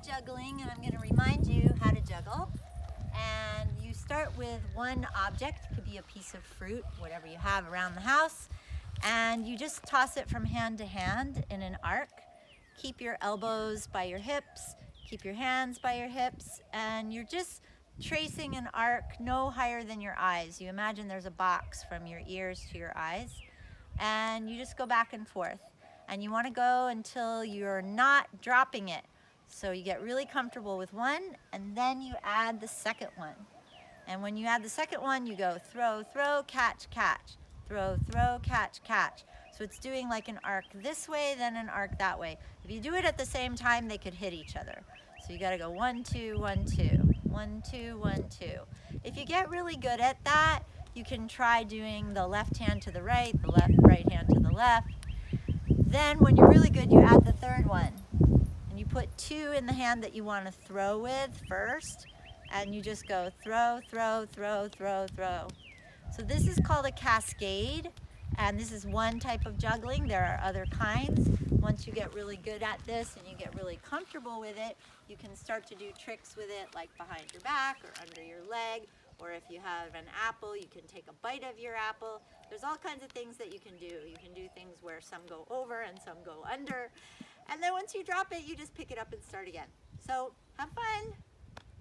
juggling, and I'm going to remind you how to juggle. And you start with one object, could be a piece of fruit, whatever you have around the house, and you just toss it from hand to hand in an arc. Keep your elbows by your hips, keep your hands by your hips, and you're just tracing an arc no higher than your eyes. You imagine there's a box from your ears to your eyes, and you just go back and forth. And you want to go until you're not dropping it. So you get really comfortable with one, and then you add the second one. And when you add the second one, you go throw, throw, catch, catch. Throw, throw, catch, catch. So it's doing like an arc this way, then an arc that way. If you do it at the same time, they could hit each other. So you gotta go 1, 2, 1, 2. 1, 2, 1, 2. If you get really good at that, you can try doing the left hand to the right right hand to the left. Then when you're really good, you add the third one. And you put 2 in the hand that you want to throw with first. And you just go throw, throw, throw, throw, throw. So this is called a cascade. And this is one type of juggling. There are other kinds. Once you get really good at this and you get really comfortable with it, you can start to do tricks with it, like behind your back or under your leg. Or if you have an apple, you can take a bite of your apple. There's all kinds of things that you can do. You can do things where some go over and some go under. And then once you drop it, you just pick it up and start again. So have fun.